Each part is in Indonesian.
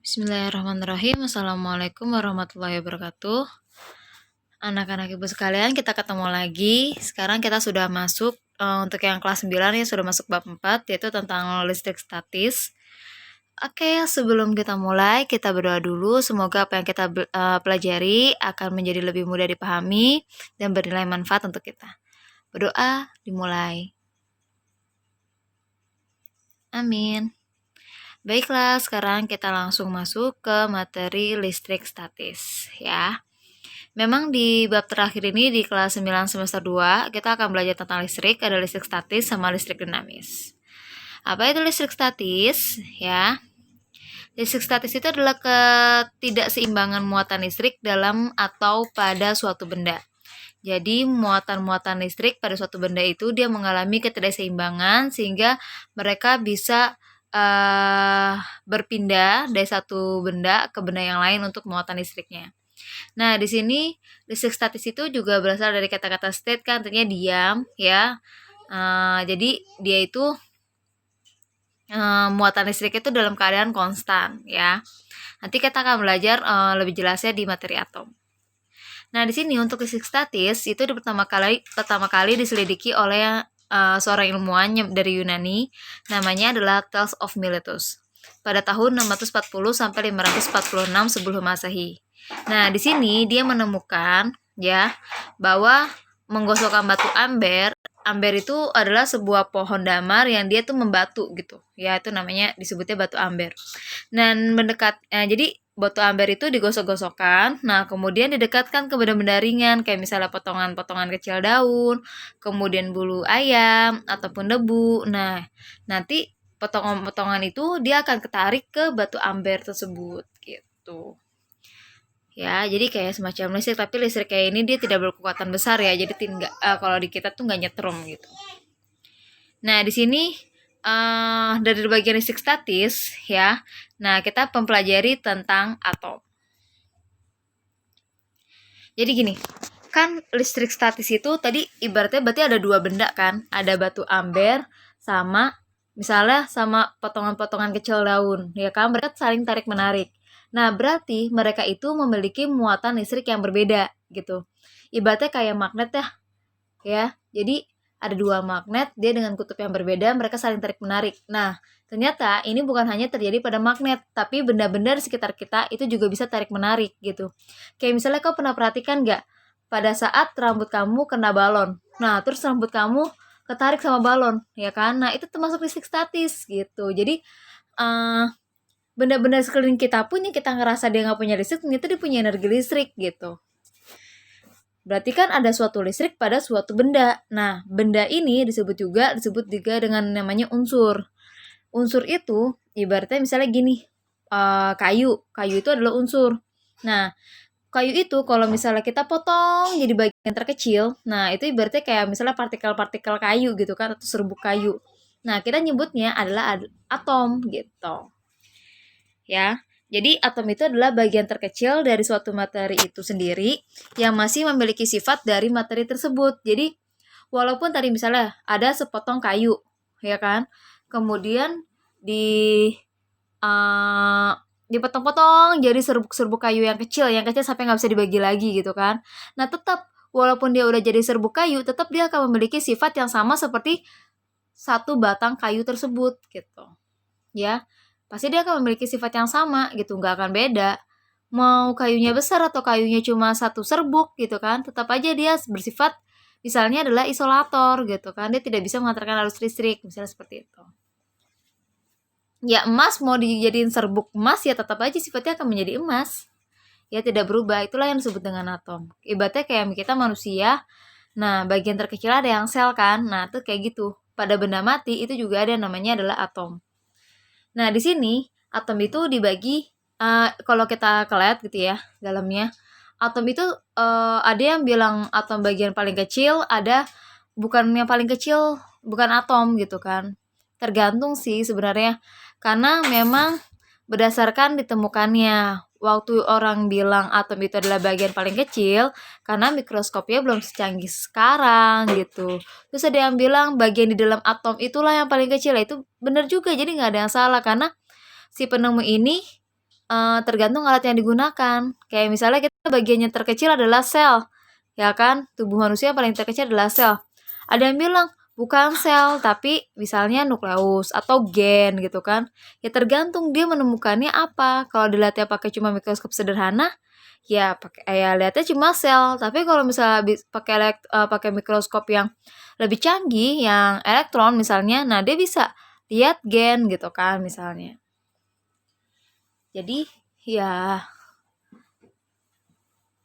Bismillahirrahmanirrahim. Assalamualaikum warahmatullahi wabarakatuh. Anak-anak ibu sekalian, kita ketemu lagi. Sekarang kita sudah masuk untuk yang kelas 9 ya, sudah masuk bab 4, yaitu tentang listrik statis. Oke, sebelum kita mulai, kita berdoa dulu. Semoga apa yang kita pelajari akan menjadi lebih mudah dipahami dan bernilai manfaat untuk kita. Berdoa, dimulai. Amin. Baiklah, sekarang kita langsung masuk ke materi listrik statis ya. Memang di bab terakhir ini di kelas 9 semester 2 kita akan belajar tentang listrik, ada listrik statis sama listrik dinamis. Apa itu listrik statis? Ya. Listrik statis itu adalah ketidakseimbangan muatan listrik dalam atau pada suatu benda. Jadi muatan-muatan listrik pada suatu benda itu dia mengalami ketidakseimbangan sehingga mereka bisa berpindah dari satu benda ke benda yang lain untuk muatan listriknya. Nah, di sini listrik statis itu juga berasal dari kata-kata state kan, artinya diam ya. Jadi dia itu muatan listrik itu dalam keadaan konstan ya. Nanti kita akan belajar lebih jelasnya di materi atom. Nah, di sini untuk listrik statis itu pertama kali diselidiki oleh seorang ilmuwan dari Yunani, namanya adalah Thales of Miletus pada tahun 640 sampai 546 sebelum Masehi. Nah, di sini dia menemukan ya bahwa menggosokkan batu amber itu adalah sebuah pohon damar yang dia tuh membatu gitu. Ya, itu namanya disebutnya batu amber. Dan jadi batu amber itu digosok-gosokkan, nah kemudian didekatkan ke benda-benda ringan kayak misalnya potongan-potongan kecil daun, kemudian bulu ayam ataupun debu. Nah, nanti potongan-potongan itu dia akan ketarik ke batu amber tersebut gitu. Ya, jadi kayak semacam listrik, tapi listrik kayak ini dia tidak berkekuatan besar ya, jadi kalau di kita tuh nggak nyetrum gitu. Nah, di sini dari bagian listrik statis ya. Nah, kita mempelajari tentang atom. Jadi gini, kan listrik statis itu tadi ibaratnya berarti ada dua benda kan, ada batu amber sama misalnya sama potongan-potongan kecil daun, ya kan, mereka saling tarik menarik. Nah, berarti mereka itu memiliki muatan listrik yang berbeda gitu. Ibaratnya kayak magnet ya. Jadi ada dua magnet, dia dengan kutub yang berbeda, mereka saling tarik menarik. Nah, ternyata ini bukan hanya terjadi pada magnet, tapi benda-benda di sekitar kita itu juga bisa tarik menarik gitu. Kayak misalnya kau pernah perhatikan nggak pada saat rambut kamu kena balon, nah terus rambut kamu ketarik sama balon, ya kan? Nah, itu termasuk listrik statis gitu. Jadi benda-benda sekeliling kita pun yang kita ngerasa dia nggak punya listrik, ternyata dia punya energi listrik gitu. Berarti kan ada suatu listrik pada suatu benda. Nah, benda ini disebut juga dengan namanya unsur. Unsur itu ibaratnya misalnya gini, kayu. Kayu itu adalah unsur. Nah, kayu itu kalau misalnya kita potong jadi bagian terkecil, nah itu ibaratnya kayak misalnya partikel-partikel kayu gitu kan, atau serbuk kayu. Nah, kita nyebutnya adalah atom gitu. Ya. Jadi atom itu adalah bagian terkecil dari suatu materi itu sendiri yang masih memiliki sifat dari materi tersebut. Jadi walaupun tadi misalnya ada sepotong kayu, ya kan, kemudian dipotong-potong jadi serbuk-serbuk kayu yang kecil sampai nggak bisa dibagi lagi gitu kan. Nah, tetap walaupun dia udah jadi serbuk kayu, tetap dia akan memiliki sifat yang sama seperti satu batang kayu tersebut gitu. Ya, pasti dia akan memiliki sifat yang sama gitu, nggak akan beda. Mau kayunya besar atau kayunya cuma satu serbuk gitu kan, tetap aja dia bersifat misalnya adalah isolator gitu kan, dia tidak bisa mengantarkan arus listrik, misalnya seperti itu. Ya, emas mau dijadiin serbuk emas ya tetap aja sifatnya akan menjadi emas. Ya, tidak berubah, itulah yang disebut dengan atom. Ibaratnya kayak kita manusia, nah bagian terkecil ada yang sel kan, nah itu kayak gitu. Pada benda mati itu juga ada namanya adalah atom. Nah, di sini atom itu dibagi kalau kita lihat gitu ya dalamnya. Atom itu ada yang bilang atom bagian paling kecil, ada bukan yang paling kecil, bukan atom gitu kan. Tergantung sih sebenarnya. Karena memang berdasarkan ditemukannya. Waktu orang bilang atom itu adalah bagian paling kecil karena mikroskopnya belum secanggih sekarang gitu. Terus ada yang bilang bagian di dalam atom itulah yang paling kecil. Itu benar juga, jadi nggak ada yang salah karena si penemu ini tergantung alat yang digunakan. Kayak misalnya kita bagian yang terkecil adalah sel, ya kan? Tubuh manusia paling terkecil adalah sel. Ada yang bilang bukan sel, tapi misalnya nukleus atau gen gitu kan. Ya tergantung dia menemukannya apa. Kalau dilihatnya pakai cuma mikroskop sederhana, ya lihatnya cuma sel. Tapi kalau misalnya pakai mikroskop yang lebih canggih, yang elektron misalnya, nah dia bisa lihat gen gitu kan misalnya. Jadi ya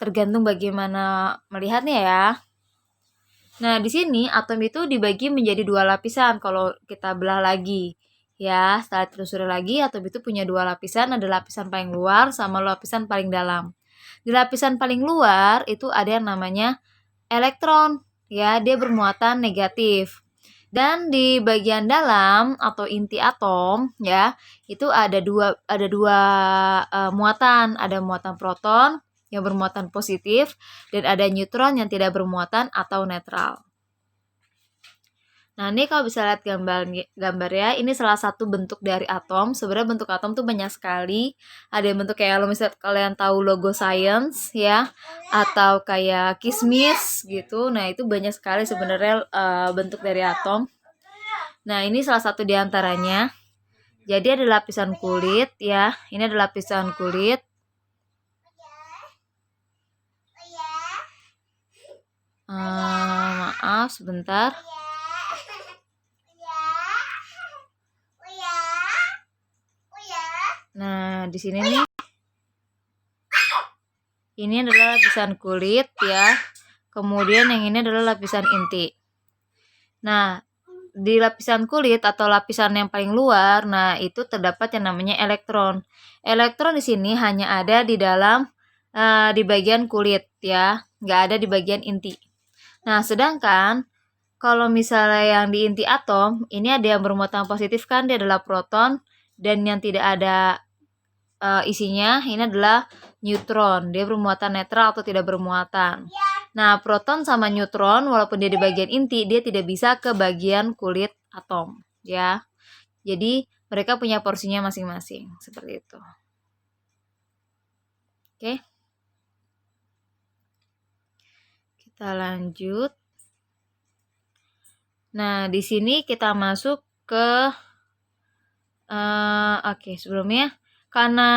tergantung bagaimana melihatnya ya. Nah, di sini atom itu dibagi menjadi 2 lapisan kalau kita belah lagi. Ya, setelah ditelusuri lagi, atom itu punya 2 lapisan, ada lapisan paling luar sama lapisan paling dalam. Di lapisan paling luar itu ada yang namanya elektron, ya, dia bermuatan negatif. Dan di bagian dalam atau inti atom, ya, itu ada dua muatan, ada muatan proton yang bermuatan positif dan ada neutron yang tidak bermuatan atau netral. Nah, ini kalau bisa lihat gambarnya, ini salah satu bentuk dari atom. Sebenarnya bentuk atom tuh banyak sekali. Ada yang bentuk kayak, kalau misalnya kalian tahu logo science ya, atau kayak kismis gitu. Nah, itu banyak sekali sebenarnya bentuk dari atom. Nah, ini salah satu di antaranya. Jadi ada lapisan kulit ya. Ini ada lapisan kulit. Maaf sebentar. Nah, di sini nih. Ini adalah lapisan kulit ya. Kemudian yang ini adalah lapisan inti. Nah, di lapisan kulit atau lapisan yang paling luar, nah itu terdapat yang namanya elektron. Elektron di sini hanya ada di dalam di bagian kulit ya, nggak ada di bagian inti. Nah, sedangkan kalau misalnya yang di inti atom, ini ada yang bermuatan positif kan, dia adalah proton, dan yang tidak ada isinya ini adalah neutron, dia bermuatan netral atau tidak bermuatan. Nah, proton sama neutron walaupun dia di bagian inti, dia tidak bisa ke bagian kulit atom, ya. Jadi mereka punya porsinya masing-masing, seperti itu. Oke. Kita lanjut. Nah, di sini kita masuk ke oke, sebelumnya karena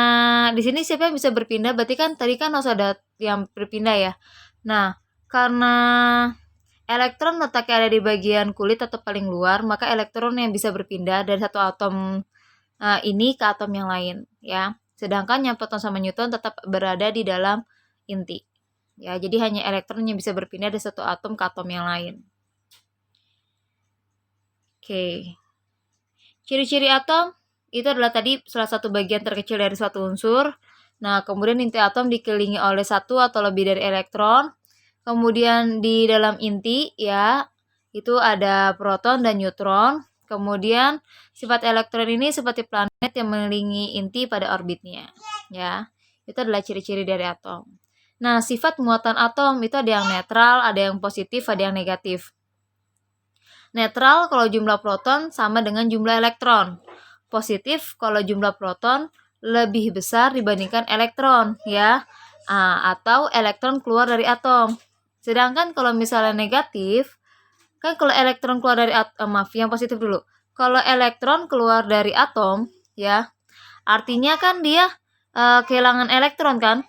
di sini siapa yang bisa berpindah, berarti kan tadi kan harus ada yang berpindah ya. Nah, karena elektron letaknya ada di bagian kulit atau paling luar, maka elektron yang bisa berpindah dari satu atom ini ke atom yang lain ya. Sedangkan yang proton sama neutron tetap berada di dalam inti. Ya, jadi hanya elektron yang bisa berpindah dari satu atom ke atom yang lain. Oke. Ciri-ciri atom itu adalah tadi salah satu bagian terkecil dari suatu unsur. Nah, kemudian inti atom dikelilingi oleh satu atau lebih dari elektron. Kemudian di dalam inti ya, itu ada proton dan neutron. Kemudian sifat elektron ini seperti planet yang mengelilingi inti pada orbitnya. Ya, itu adalah ciri-ciri dari atom. Nah, sifat muatan atom itu ada yang netral, ada yang positif, ada yang negatif. Netral kalau jumlah proton sama dengan jumlah elektron. Positif kalau jumlah proton lebih besar dibandingkan elektron ya. Atau elektron keluar dari atom. Sedangkan kalau misalnya negatif, kan kalau elektron keluar dari atom, yang positif dulu. Kalau elektron keluar dari atom ya, artinya kan dia kehilangan elektron kan.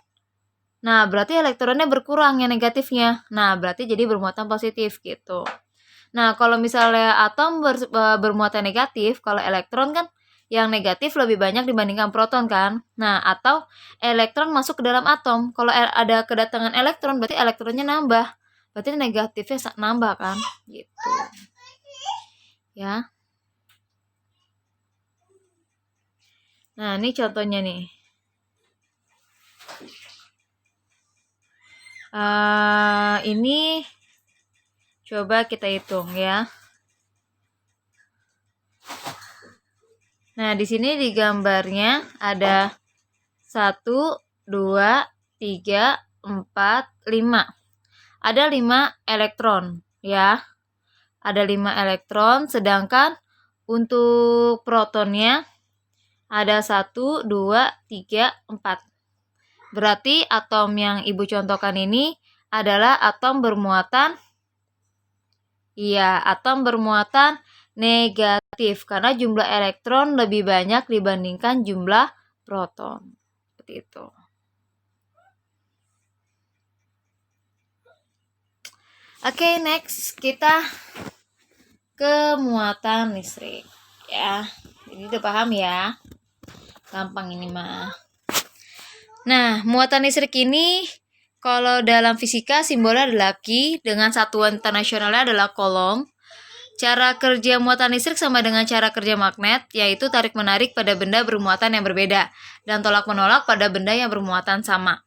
Nah, berarti elektronnya berkurang yang negatifnya. Nah, berarti jadi bermuatan positif gitu. Nah, kalau misalnya atom bermuatan negatif, kalau elektron kan yang negatif lebih banyak dibandingkan proton kan. Nah, atau elektron masuk ke dalam atom. Kalau ada kedatangan elektron, berarti elektronnya nambah. Berarti negatifnya nambah kan, gitu. Ya. Nah, ini contohnya nih. Ini coba kita hitung ya. Nah, di sini di gambarnya ada 1, 2, 3, 4, 5. Ada 5 elektron ya. Ada 5 elektron, sedangkan untuk protonnya Ada 1, 2, 3, 4. Berarti atom yang Ibu contohkan ini adalah atom bermuatan negatif karena jumlah elektron lebih banyak dibandingkan jumlah proton. Seperti itu. Oke, next kita ke muatan listrik ya. Jadi udah paham ya. Gampang ini mah. Nah, muatan listrik ini kalau dalam fisika simbolnya adalah Q, dengan satuan internasionalnya adalah Coulomb. Cara kerja muatan listrik sama dengan cara kerja magnet, yaitu tarik-menarik pada benda bermuatan yang berbeda dan tolak-menolak pada benda yang bermuatan sama.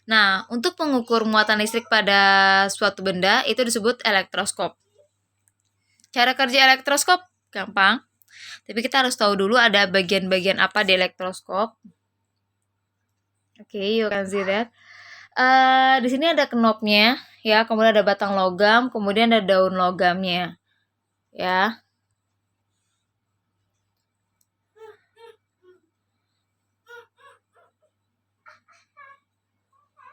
Nah, untuk mengukur muatan listrik pada suatu benda itu disebut elektroskop. Cara kerja elektroskop gampang, tapi kita harus tahu dulu ada bagian-bagian apa di elektroskop. Oke, you can see that. Di sini ada knopnya, ya, kemudian ada batang logam, kemudian ada daun logamnya, ya.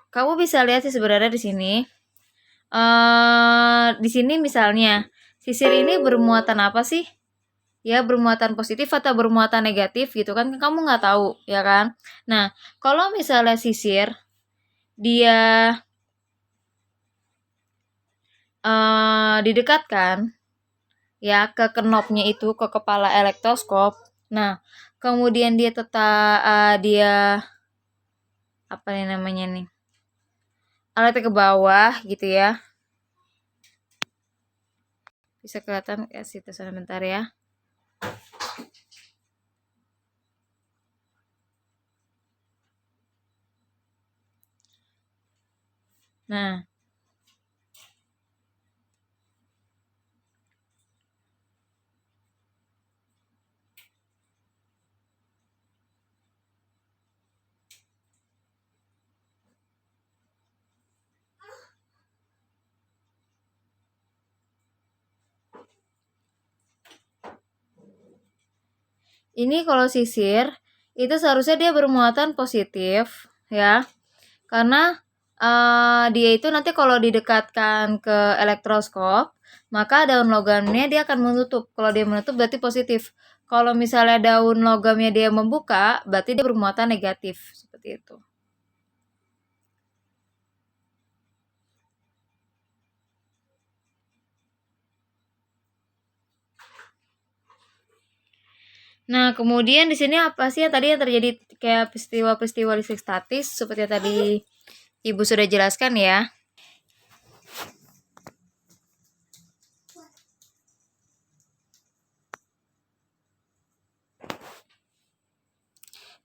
Kamu bisa lihat sih sebenarnya di sini. Di sini misalnya sisir ini bermuatan apa sih? Ya, bermuatan positif atau bermuatan negatif gitu kan? Kamu nggak tahu, ya kan? Nah, kalau misalnya sisir dia didekatkan ya ke knopnya itu, ke kepala elektroskop. Nah, kemudian dia apa nih namanya nih? Alatnya ke bawah gitu ya. Bisa kelihatan kasih tulisan bentar ya. Nah, ini kalau sisir itu seharusnya dia bermuatan positif ya. Karena dia itu nanti kalau didekatkan ke elektroskop, maka daun logamnya dia akan menutup. Kalau dia menutup berarti positif. Kalau misalnya daun logamnya dia membuka, berarti dia bermuatan negatif. Seperti itu. Nah, kemudian di sini apa sih yang tadi yang terjadi kayak peristiwa-peristiwa listrik statis seperti yang tadi Ibu sudah jelaskan ya.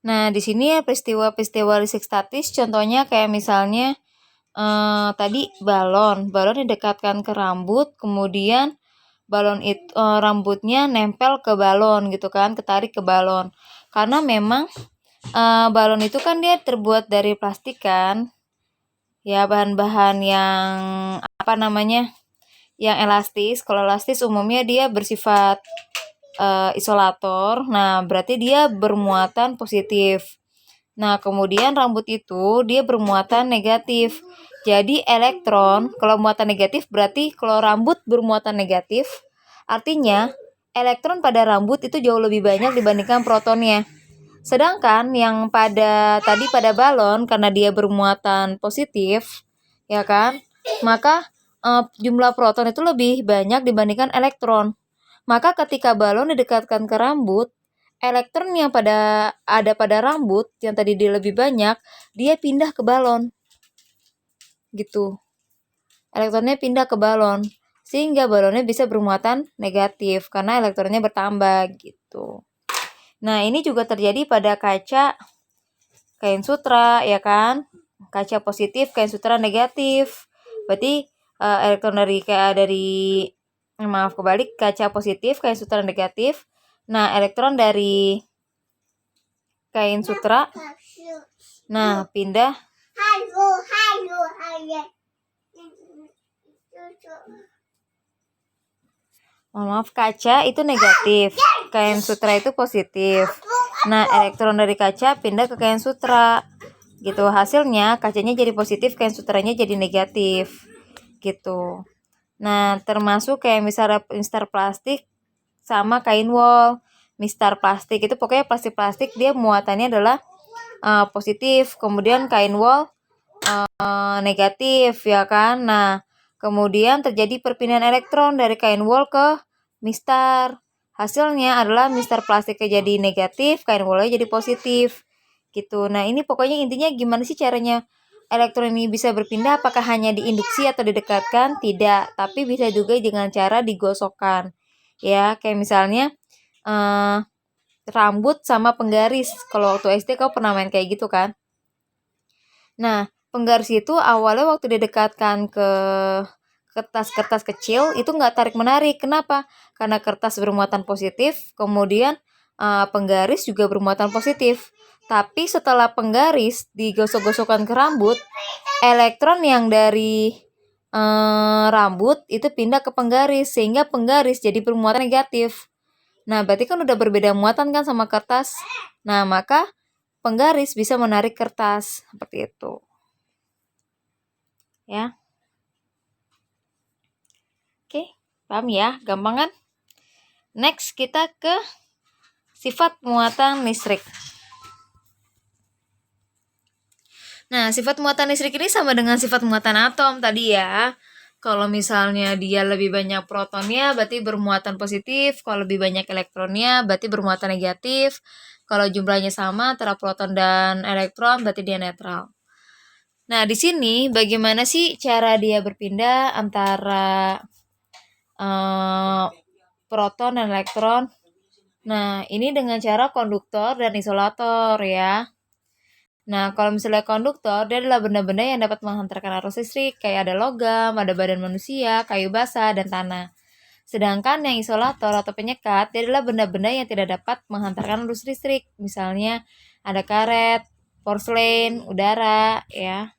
Nah, di sini ya peristiwa-peristiwa listrik statis contohnya kayak misalnya tadi balon didekatkan ke rambut, kemudian balon itu rambutnya nempel ke balon gitu kan, ketarik ke balon. Karena memang balon itu kan dia terbuat dari plastik kan, ya, bahan-bahan yang apa namanya, yang elastis. Kalau elastis umumnya dia bersifat isolator. Nah, berarti dia bermuatan positif. Nah, kemudian rambut itu dia bermuatan negatif. Jadi elektron, kalau muatan negatif berarti kalau rambut bermuatan negatif, artinya elektron pada rambut itu jauh lebih banyak dibandingkan protonnya. Sedangkan yang pada balon karena dia bermuatan positif, ya kan? Maka jumlah proton itu lebih banyak dibandingkan elektron. Maka ketika balon didekatkan ke rambut, elektron yang ada pada rambut yang tadi dia lebih banyak, dia pindah ke balon. Gitu. Elektronnya pindah ke balon sehingga balonnya bisa bermuatan negatif karena elektronnya bertambah gitu. Nah, ini juga terjadi pada kaca kain sutra ya kan? Kaca positif, kain sutra negatif. Berarti elektron kebalik, kaca positif, kain sutra negatif. Nah, elektron dari kain sutra pindah kaca itu negatif, kain sutra itu positif. Nah, elektron dari kaca pindah ke kain sutra. Gitu. Hasilnya kacanya jadi positif, kain sutranya jadi negatif. Gitu. Nah, termasuk kayak misalnya mistar plastik sama kain wol. Mistar plastik itu pokoknya plastik-plastik dia muatannya adalah positif, kemudian kain wol negatif ya kan. Nah, kemudian terjadi perpindahan elektron dari kain wol ke mistar. Hasilnya adalah mistar plastiknya jadi negatif, kain wolnya jadi positif. Gitu. Nah, ini pokoknya intinya gimana sih caranya elektron ini bisa berpindah? Apakah hanya diinduksi atau didekatkan? Tidak, tapi bisa juga dengan cara digosokkan. Ya, kayak misalnya rambut sama penggaris. Kalau waktu SD kau pernah main kayak gitu kan? Nah, penggaris itu awalnya waktu didekatkan ke kertas-kertas kecil itu nggak tarik-menarik. Kenapa? Karena kertas bermuatan positif, kemudian penggaris juga bermuatan positif. Tapi setelah penggaris digosok-gosokkan ke rambut, elektron yang dari rambut itu pindah ke penggaris, sehingga penggaris jadi bermuatan negatif. Nah, berarti kan udah berbeda muatan kan sama kertas. Nah, maka penggaris bisa menarik kertas seperti itu. Ya. Oke, paham ya? Gampang kan? Next, kita ke sifat muatan listrik. Nah, sifat muatan listrik ini sama dengan sifat muatan atom tadi ya. Kalau misalnya dia lebih banyak protonnya, berarti bermuatan positif. Kalau lebih banyak elektronnya, berarti bermuatan negatif. Kalau jumlahnya sama antara proton dan elektron, berarti dia netral. Nah, di sini bagaimana sih cara dia berpindah antara proton dan elektron? Nah, ini dengan cara konduktor dan isolator ya. Nah, kalau misalnya konduktor, dia adalah benda-benda yang dapat menghantarkan arus listrik, kayak ada logam, ada badan manusia, kayu basah, dan tanah. Sedangkan yang isolator atau penyekat, dia adalah benda-benda yang tidak dapat menghantarkan arus listrik. Misalnya, ada karet, porselen, udara, ya.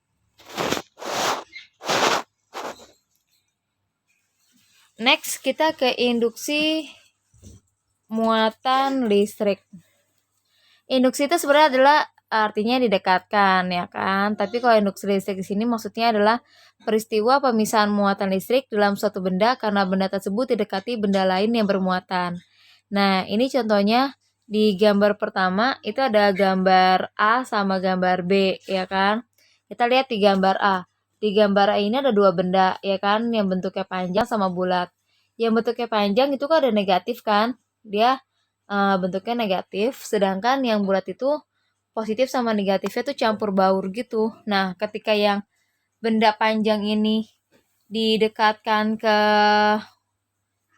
Next, kita ke induksi muatan listrik. Induksi itu sebenarnya adalah artinya didekatkan ya kan. Tapi kalau induksi listrik di sini maksudnya adalah peristiwa pemisahan muatan listrik dalam suatu benda karena benda tersebut didekati benda lain yang bermuatan. Nah, ini contohnya di gambar pertama itu ada gambar A sama gambar B ya kan. Kita lihat di gambar A. Di gambar A ini ada dua benda ya kan yang bentuknya panjang sama bulat. Yang bentuknya panjang itu kan ada negatif kan. Dia bentuknya negatif, sedangkan yang bulat itu positif sama negatifnya tuh campur baur gitu. Nah, ketika yang benda panjang ini didekatkan ke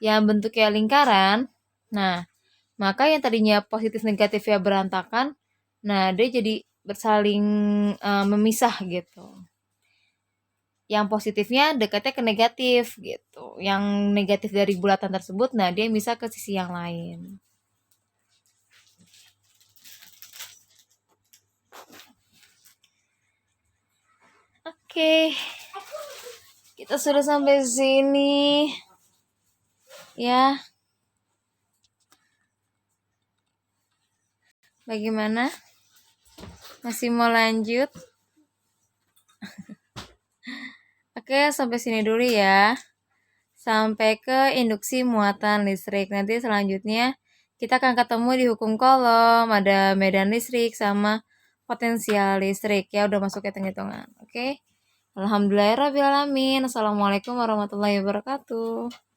yang bentuknya lingkaran, nah, maka yang tadinya positif negatifnya berantakan, nah dia jadi bersaling memisah gitu. Yang positifnya dekatnya ke negatif gitu. Yang negatif dari bulatan tersebut, nah dia bisa ke sisi yang lain. Oke. Kita sudah sampai sini. Ya. Bagaimana? Masih mau lanjut? Oke, sampai sini dulu ya. Sampai ke induksi muatan listrik. Nanti selanjutnya kita akan ketemu di hukum Coulomb, ada medan listrik sama potensial listrik ya, udah masuk hitung-hitungan. Oke. Alhamdulillahirrahmanirrahim. Assalamualaikum warahmatullahi wabarakatuh.